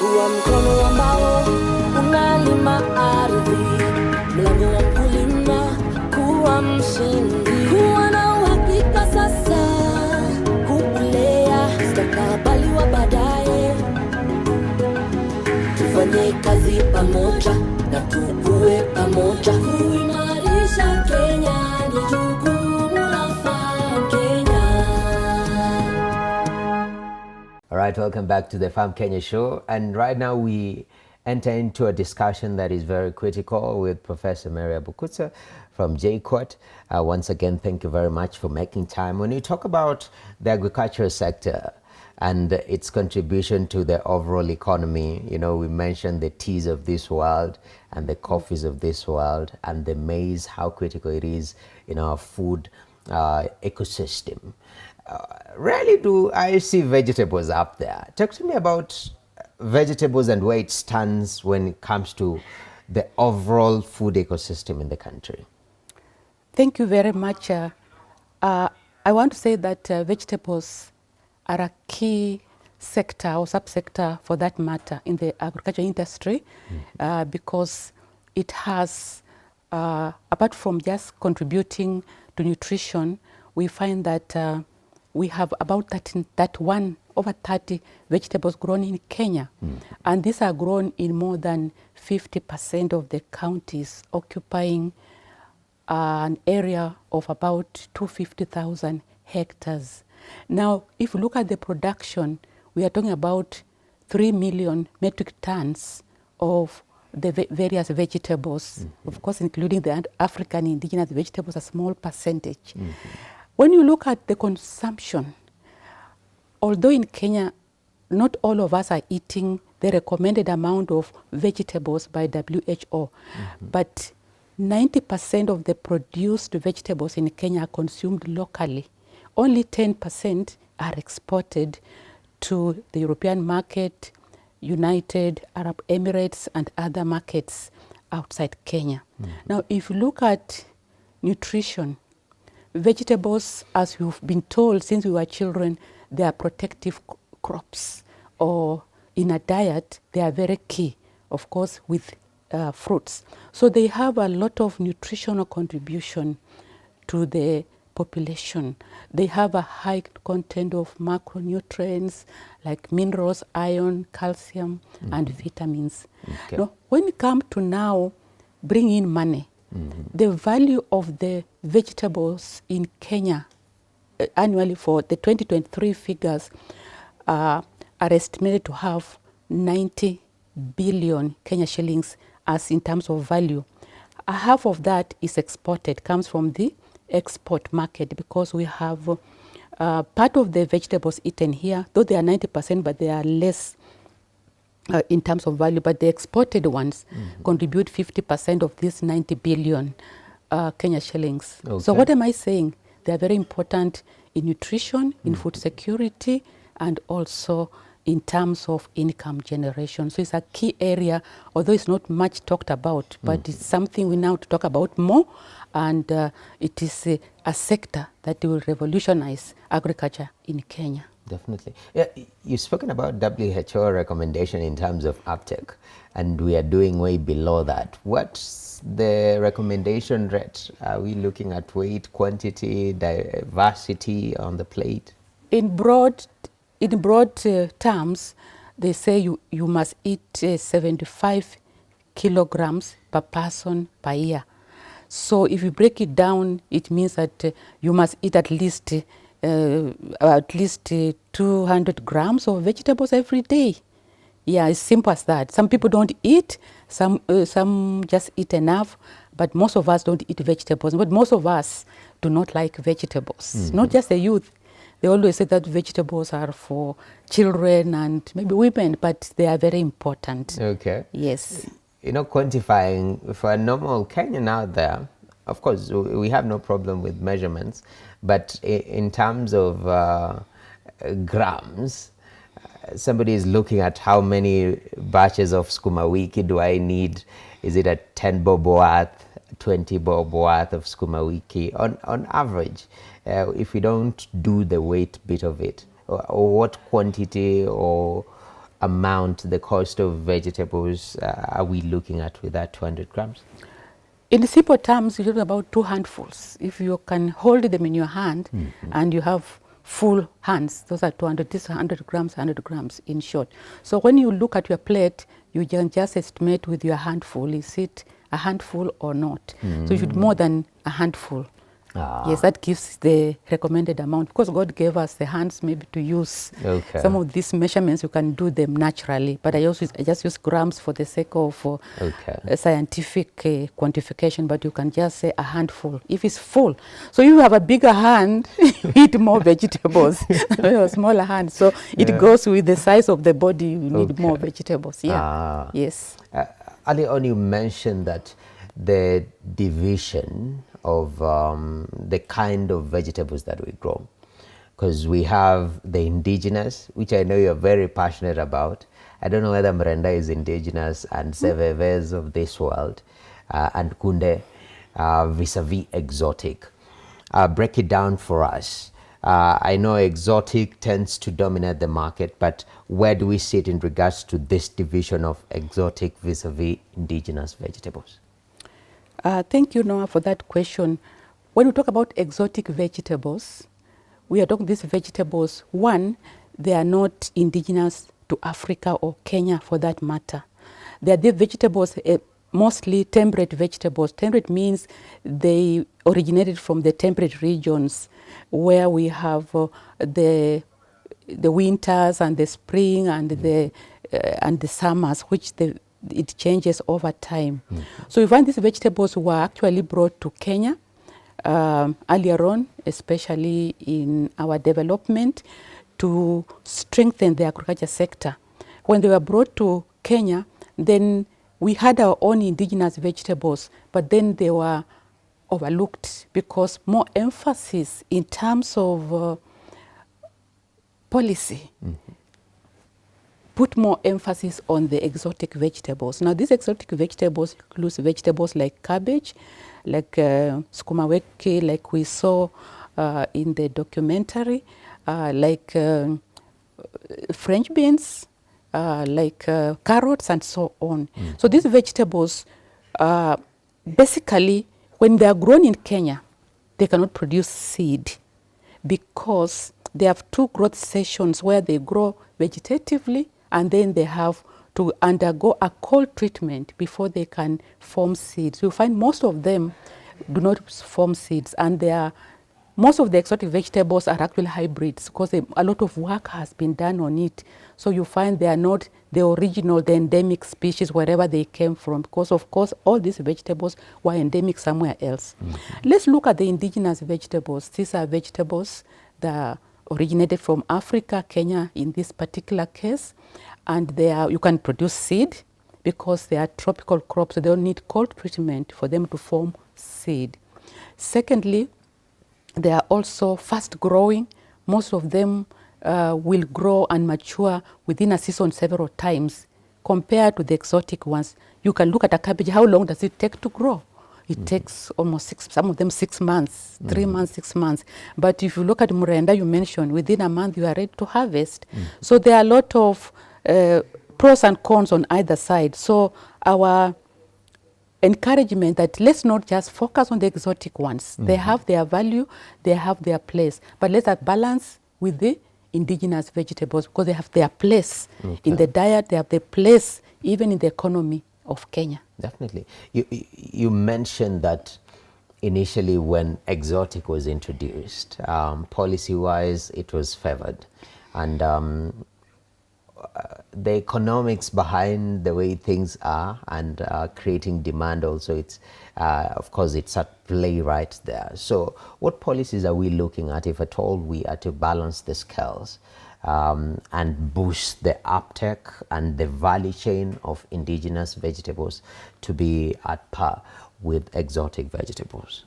kuwa mkono ambao unalima ardhi, mlango wa kulima, kuwa mshindi, kuwa na uhakika sasa, kukulea mustakabali wa baadaye. Tufanye kazi pamoja na tukue pamoja, kuimarisha Kenya ni jukumu la Farm Kenya. All right, welcome back to the Farm Kenya show. And right now we enter into a discussion that is very critical with Professor Mary Abukutsa from JCOT. Once again, thank you very much for making time. When you talk about the agricultural sector and its contribution to the overall economy, you know, we mentioned the teas of this world and the coffees of this world and the maize, how critical it is in our food ecosystem. Rarely do I see vegetables up there. Talk to me about vegetables and where it stands when it comes to the overall food ecosystem in the country. Thank you very much. I want to say that vegetables are a key sector or subsector for that matter in the agriculture industry, because it has, apart from just contributing to nutrition, we find that we have about over 30 vegetables grown in Kenya. And these are grown in more than 50% of the counties, occupying an area of about 250,000 hectares. Now, if you look at the production, we are talking about 3 million metric tons of the various vegetables, of course, including the African indigenous vegetables, a small percentage. When you look at the consumption, although in Kenya, not all of us are eating the recommended amount of vegetables by WHO, but 90% of the produced vegetables in Kenya are consumed locally. Only 10% are exported to the European market, United Arab Emirates, and other markets outside Kenya. Now, if you look at nutrition, vegetables, as we've been told since we were children, they are protective crops, or in a diet, they are very key, of course, with fruits. So they have a lot of nutritional contribution to the population. They have a high content of macronutrients like minerals, iron, calcium, and vitamins. Now, when it comes to now bring in money, the value of the vegetables in Kenya annually for the 2023 figures are estimated to have 90 billion Kenya shillings as in terms of value. Half of that is exported, comes from the export market, because we have part of the vegetables eaten here, though they are 90%, but they are less in terms of value, but the exported ones contribute 50% of this 90 billion Kenya shillings. So what am I saying? They are very important in nutrition, in food security, and also in terms of income generation. So it's a key area, although it's not much talked about, but it's something we now to talk about more, and it is a sector that will revolutionize agriculture in Kenya. Definitely. Yeah, you've spoken about WHO recommendation in terms of uptake, and we are doing way below that. What's the recommendation rate? Are we looking at weight, quantity, diversity on the plate? In broad terms, they say you must eat 75 kilograms per person per year. So if you break it down, it means that you must eat at least 200 grams of vegetables every day. Yeah, it's simple as that. Some people don't eat, some just eat enough, but most of us don't eat vegetables. But most of us do not like vegetables, not just the youth. They always say that vegetables are for children and maybe women, but they are very important. Okay. Yes. You know, quantifying for a normal Kenyan out there, of course, we have no problem with measurements, but in terms of grams, somebody is looking at how many batches of sukuma wiki do I need? Is it a 10 bob worth, 20 bob worth of sukuma wiki on average? If we don't do the weight bit of it, or what quantity or amount, the cost of vegetables are we looking at with that 200 grams? In simple terms, you're talking about 2 handfuls. If you can hold them in your hand and you have full hands, those are 200, this is 100 grams in short. So when you look at your plate, you can just estimate with your handful, is it a handful or not? So you should more than a handful. Yes, that gives the recommended amount, because God gave us the hands maybe to use some of these measurements. You can do them naturally, but I just use grams for the sake of scientific quantification. But you can just say a handful if it's full. So if you have a bigger hand, you eat more vegetables. A smaller hand, so it goes with the size of the body. You need more vegetables. Yes. Earlier on, you mentioned that the division of the kind of vegetables that we grow, because we have the indigenous, which I know you're very passionate about. I don't know whether Mrenda is indigenous and Seveves of this world, and Kunde vis-a-vis exotic. Break it down for us. I know exotic tends to dominate the market, but where do we sit in regards to this division of exotic vis-a-vis indigenous vegetables? Thank you, Noah, for that question. When we talk about exotic vegetables, we are talking these vegetables, one, they are not indigenous to Africa or Kenya for that matter. They are the vegetables, mostly temperate vegetables. Temperate means they originated from the temperate regions where we have the winters and the spring and the summers, which it changes over time. So we find these vegetables were actually brought to Kenya earlier on, especially in our development, to strengthen the agriculture sector. When they were brought to Kenya, then we had our own indigenous vegetables, but then they were overlooked because more emphasis in terms of policy put more emphasis on the exotic vegetables. Now, these exotic vegetables include vegetables like cabbage, like sukuma wiki, like we saw in the documentary, like French beans, like carrots, and so on. So these vegetables, basically, when they are grown in Kenya, they cannot produce seed because they have 2 growth sessions where they grow vegetatively, and then they have to undergo a cold treatment before they can form seeds. You find most of them do not form seeds, and most of the exotic vegetables are actually hybrids because a lot of work has been done on it. So you find they are not the original, the endemic species wherever they came from, because of course all these vegetables were endemic somewhere else. Let's look at the indigenous vegetables. These are vegetables that originated from Africa, Kenya in this particular case, and you can produce seed because they are tropical crops, so they don't need cold treatment for them to form seed. Secondly, they are also fast growing. Most of them will grow and mature within a season several times compared to the exotic ones. You can look at a cabbage, how long does it take to grow? It takes almost some of them 6 months, 3 months, 6 months. But if you look at Mrenda, you mentioned, within a month you are ready to harvest. So there are a lot of pros and cons on either side. So our encouragement that let's not just focus on the exotic ones. They have their value, they have their place, but let's have balance with the indigenous vegetables because they have their place in the diet, they have their place even in the economy of Kenya. Definitely. You mentioned that initially when exotic was introduced, policy-wise it was favored, and the economics behind the way things are and creating demand also, it's of course it's at play right there. So what policies are we looking at, if at all we are to balance the scales and boost the uptake and the value chain of indigenous vegetables to be at par with exotic vegetables?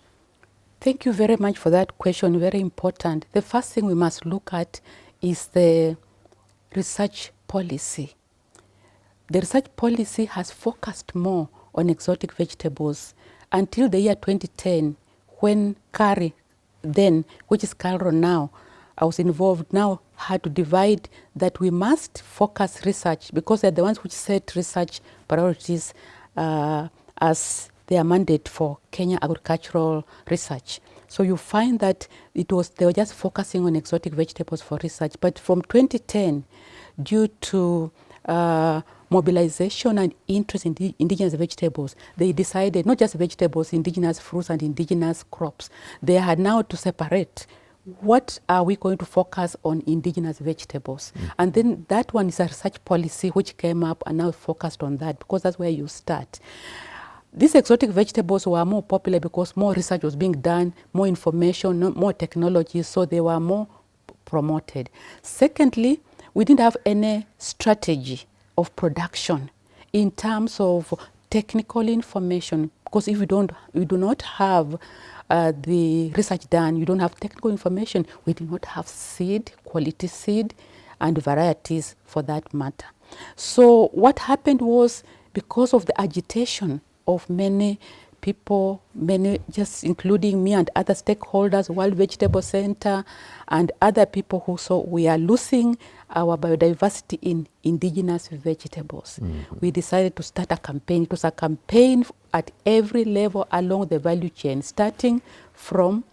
Thank you very much for that question, very important. The first thing we must look at is the research policy. The research policy has focused more on exotic vegetables until the year 2010 when CARI then, which is CALRO now, I was involved. Now had to divide that we must focus research because they're the ones which set research priorities as their mandate for Kenya agricultural research. So you find that they were just focusing on exotic vegetables for research. But from 2010, due to mobilization and interest in the indigenous vegetables, they decided not just vegetables, indigenous fruits and indigenous crops. They had now to separate what are we going to focus on indigenous vegetables. And then that one is a research policy which came up and now focused on that because that's where you start. These exotic vegetables were more popular because more research was being done, more information, more technology, so they were more promoted. Secondly, we didn't have any strategy of production in terms of technical information because if you do not have the research done, you don't have technical information, we do not have seed, quality seed, and varieties for that matter. So what happened was because of the agitation of many people, many just including me and other stakeholders, World Vegetable Center and other people who saw we are losing our biodiversity in indigenous vegetables. We decided to start a campaign. It was a campaign at every level along the value chain, starting from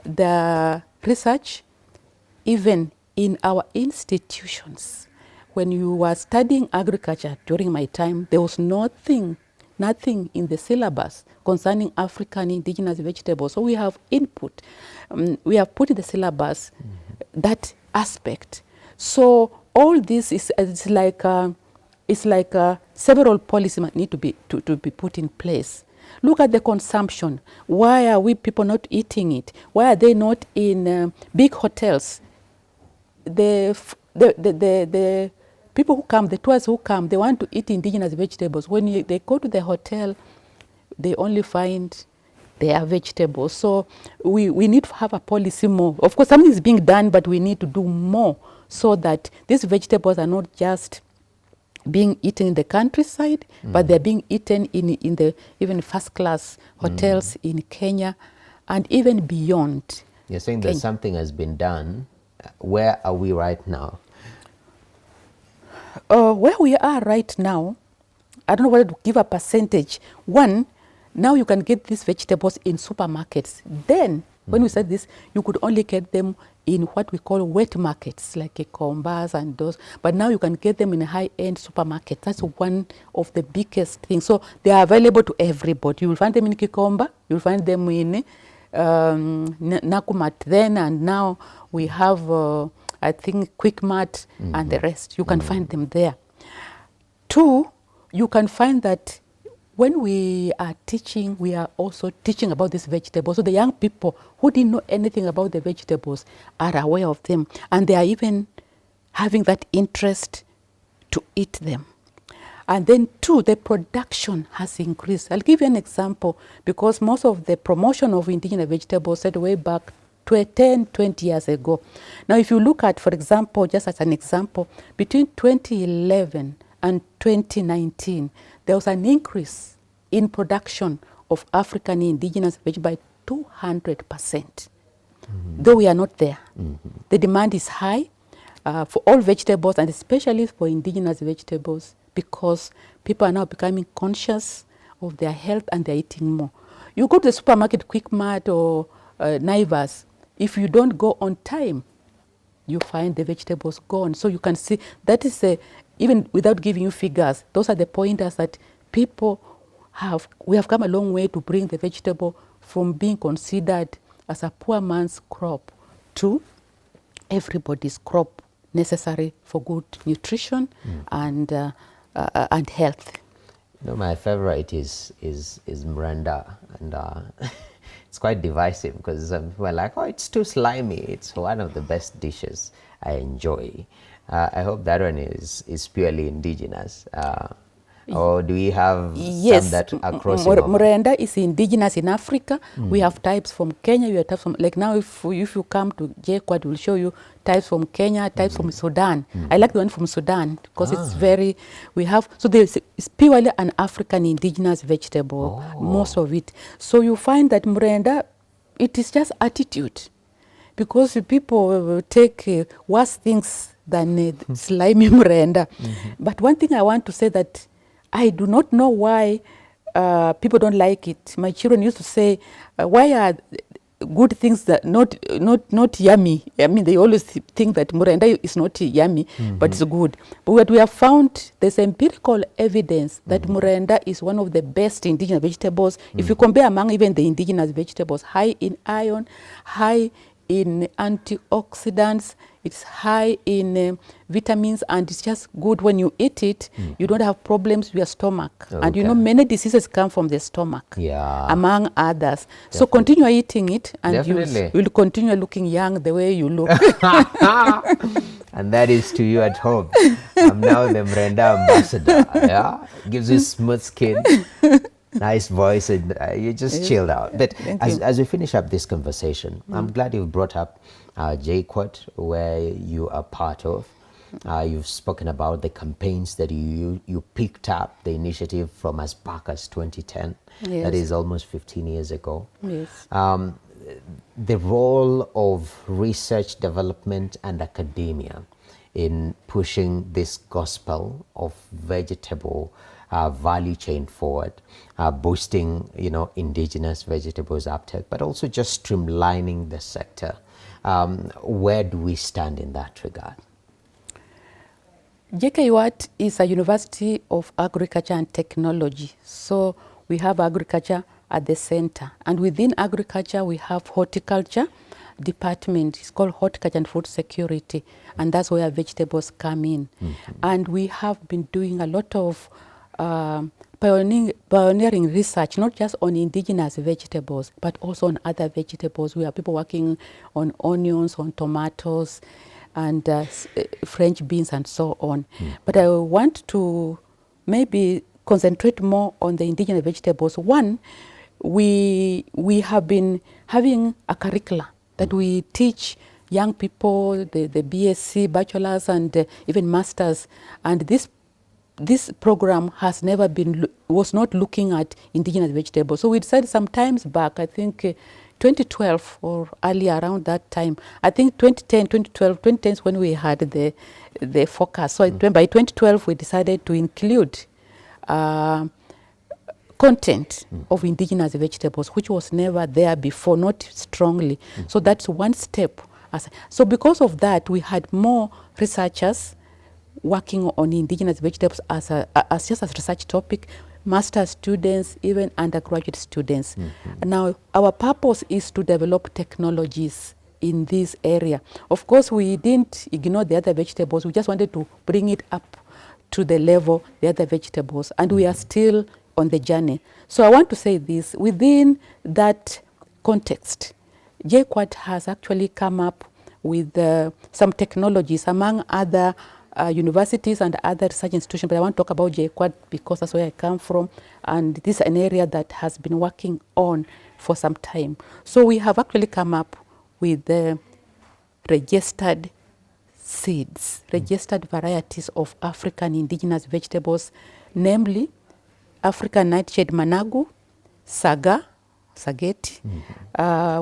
the research, even in our institutions. When you were studying agriculture during my time, there was nothing in the syllabus concerning African indigenous vegetables. So we have input. We have put in the syllabus that aspect. So all this is like several policies might need to be put in place. Look at the consumption. Why are we people not eating it? Why are they not in big hotels? The people who come, the tourists who come, they want to eat indigenous vegetables. When they go to the hotel, they only find their vegetables. So we need to have a policy more. Of course, something is being done, but we need to do more so that these vegetables are not just being eaten in the countryside, but they're being eaten in the even first-class hotels in Kenya and even beyond. You're saying that something has been done. Where are we right now? Where we are right now, I don't know whether to give a percentage. One, now you can get these vegetables in supermarkets. Then, when we said this, you could only get them in what we call wet markets, like Kombas and those. But now you can get them in a high-end supermarket. That's one of the biggest things. So they are available to everybody. You will find them in Kikomba. You will find them in Nakumat then, and now we have, I think, Quickmart and the rest. You can find them there. Two, you can find that when we are teaching, we are also teaching about these vegetables. So the young people who didn't know anything about the vegetables are aware of them, and they are even having that interest to eat them. And then two, the production has increased. I'll give you an example, because most of the promotion of indigenous vegetables started way back 10, 20 years ago. Now, if you look at, for example, just as an example, between 2011 and 2019, there was an increase in production of African indigenous vegetables by 200%. Though we are not there. The demand is high for all vegetables, and especially for indigenous vegetables, because people are now becoming conscious of their health and they're eating more. You go to the supermarket, Quickmart or Naivas, if you don't go on time, you find the vegetables gone. So you can see that is even without giving you figures, those are the pointers that we have come a long way to bring the vegetable from being considered as a poor man's crop to everybody's crop, necessary for good nutrition and health. You know, my favorite is Mrenda, and it's quite divisive because we're like, oh, it's too slimy. It's one of the best dishes I enjoy. I hope that one is purely indigenous. Or do we have some that are crossing over? Mrenda is indigenous in Africa. We have types from Kenya. We have types from, like now, if you come to JQuad, we'll show you types from Kenya, types from Sudan. I like the one from Sudan because it's very, so it's purely an African indigenous vegetable, most of it. So you find that Mrenda, it is just attitude. because people take worse things than slimy mrenda. But one thing I want to say that I do not know why people don't like it. My children used to say, why are good things that not yummy? I mean, they always think that mrenda is not yummy, but it's good. But what we have found, there's empirical evidence that mrenda is one of the best indigenous vegetables. If you compare among even the indigenous vegetables, high in iron, high in antioxidants, it's high in vitamins, and it's just good when you eat it. You don't have problems with your stomach. And you know, many diseases come from the stomach, among others. So continue eating it, and you will continue looking young the way you look. And that is to you at home. I'm now the Mrenda ambassador. Yeah, gives you smooth skin, nice voice, and you just chilled out. But as we finish up this conversation, I'm glad you brought up JQuat, where you are part of. You've spoken about the campaigns that you picked up, the initiative from as back as 2010. Yes. That is almost 15 years ago. Yes. The role of research, development, and academia in pushing this gospel of vegetable value chain forward, boosting, indigenous vegetables uptake, but also just streamlining the sector. Where do we stand in that regard? JKUAT is a University of Agriculture and Technology. So we have agriculture at the center. And within agriculture, we have horticulture department. It's called Horticulture and Food Security. And that's where vegetables come in. And we have been doing a lot of pioneering research, not just on indigenous vegetables, but also on other vegetables. We have people working on onions, on tomatoes, and French beans, and so on. But I want to maybe concentrate more on the indigenous vegetables. One, we have been having a curricula that we teach young people, the BSc, bachelors, and even masters. And this program has never been, was not looking at indigenous vegetables. So we decided some times back, I think 2012 or earlier around that time, I think 2010, 2010 is when we had the focus. So by 2012, we decided to include content of indigenous vegetables, which was never there before, not strongly. So that's one step. So because of that, we had more researchers working on indigenous vegetables as just a research topic, master students, even undergraduate students. Now, our purpose is to develop technologies in this area. Of course, we didn't ignore the other vegetables. We just wanted to bring it up to the level the other vegetables, and we are still on the journey. So I want to say this, within that context, JQuat has actually come up with some technologies among other universities and other research institutions, but I want to talk about JQuat because that's where I come from, and this is an area that has been working on for some time. So we have actually come up with registered seeds, registered varieties of African indigenous vegetables, namely African nightshade managu, saga, sageti.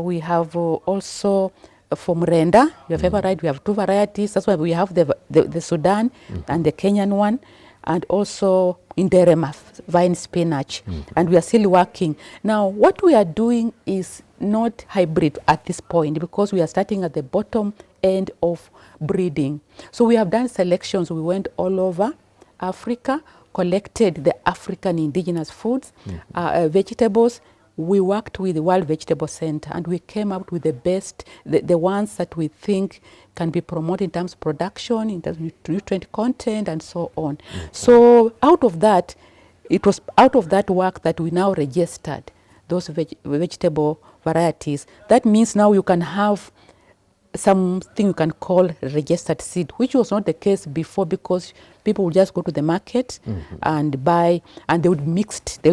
We have also for mrenda, you have ever right, we have two varieties. That's why we have the Sudan and the Kenyan one, and also Inderema vine spinach. And we are still working. Now, what we are doing is not hybrid at this point because we are starting at the bottom end of breeding. So we have done selections. We went all over Africa, collected the African indigenous foods, vegetables. We worked with the World Vegetable Center, and we came up with the best, the ones that we think can be promoted in terms of production, in terms of nutrient content, and so on. So out of that, it was out of that work that we now registered those vegetable varieties. That means now you can have something you can call registered seed, which was not the case before because people would just go to the market and buy, and they would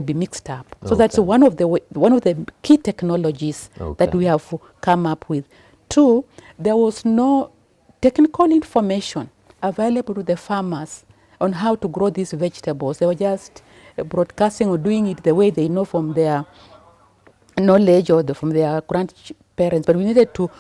be mixed up. So that's one of the key technologies that we have come up with. Two, there was no technical information available to the farmers on how to grow these vegetables. They were just broadcasting or doing it the way they know from their knowledge or from their parents, but we needed to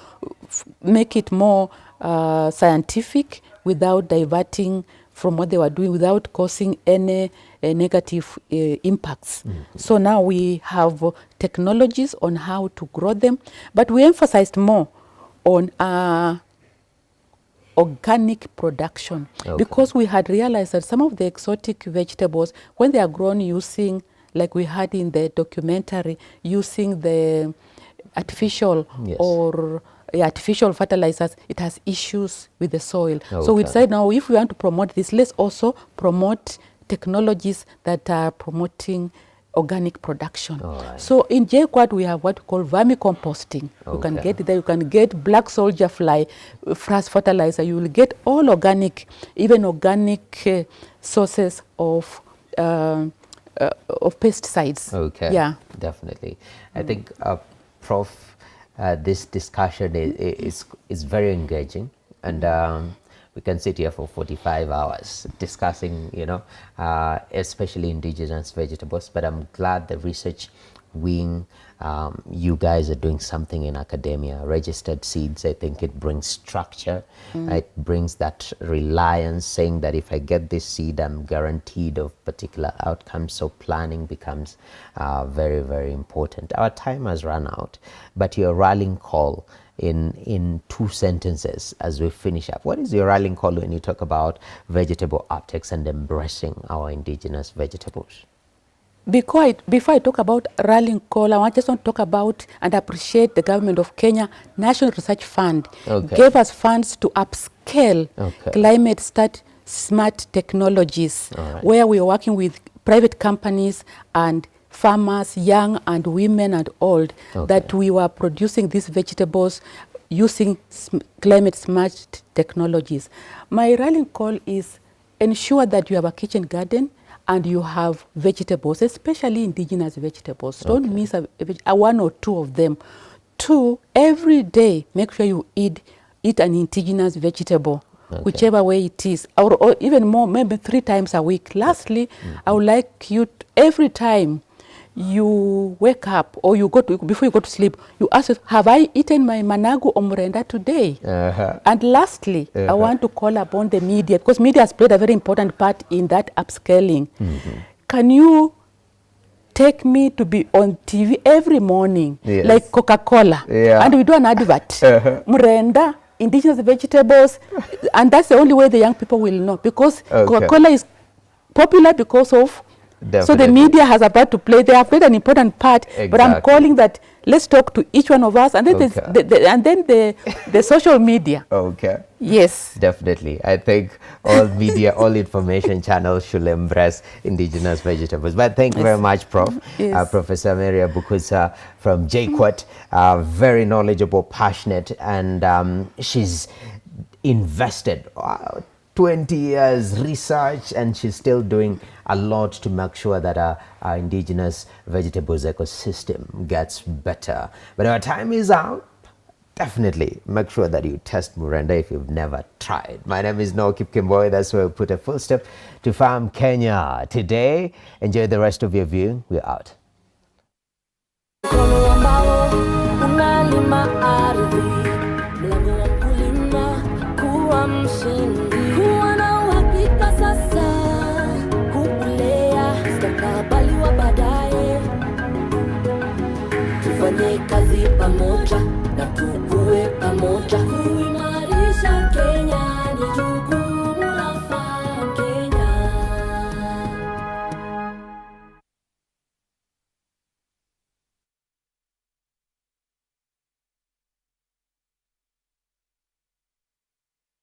make it more scientific without diverting from what they were doing, without causing any negative impacts. So now we have technologies on how to grow them, but we emphasized more on organic production, because we had realized that some of the exotic vegetables, when they are grown using, like we had in the documentary, using the artificial or artificial fertilizers, it has issues with the soil. So we decided now, if we want to promote this, let's also promote technologies that are promoting organic production. So in JQuat we have what we call vermicomposting. You can get there, you can get black soldier fly fertilizer, you will get all organic, even organic sources of pesticides. Yeah, Definitely. I think Prof, this discussion is very engaging, and we can sit here for 45 hours discussing, especially indigenous vegetables. But I'm glad the research wing, you guys are doing something in academia. Registered seeds, I think it brings structure. It brings that reliance, saying that if I get this seed, I'm guaranteed of particular outcomes. So planning becomes very, very important. Our time has run out, but your rallying call in 2 sentences as we finish up. What is your rallying call when you talk about vegetable uptakes and embracing our indigenous vegetables? Before I talk about rallying call, I just want to talk about and appreciate the government of Kenya National Research Fund gave us funds to upscale climate smart technologies, where we are working with private companies and farmers, young and women and old, that we were producing these vegetables using climate smart technologies. My rallying call is ensure that you have a kitchen garden and you have vegetables, especially indigenous vegetables. Don't miss a 1 or 2 of them. 2, every day, make sure you eat an indigenous vegetable, whichever way it is, or even more, maybe 3 times a week. Lastly, I would like you to, every time you wake up or you before you go to sleep, you ask, have I eaten my managu or murenda today? And lastly, I want to call upon the media, because media has played a very important part in that upscaling. Can you take me to be on TV every morning, like Coca-Cola, and we do an advert, murenda, indigenous vegetables, and that's the only way the young people will know, because Coca-Cola is popular because of So the media has a part to play. They have played an important part, but I'm calling that let's talk to each one of us, and then the social media. Yes. Definitely. I think all media, all information channels should embrace indigenous vegetables. But thank you very much, Prof. Professor Mary Bukusa from JQuat, very knowledgeable, passionate, and she's invested 20 years research, and she's still doing a lot to make sure that our indigenous vegetables ecosystem gets better. But our time is out. Definitely make sure that you test Murenda if you've never tried. My name is Noah Kipkemboy. That's where we put a full stop to Farm Kenya today. Enjoy the rest of your viewing. We're out. Tufanye kazi pamoja na tukue pamoja.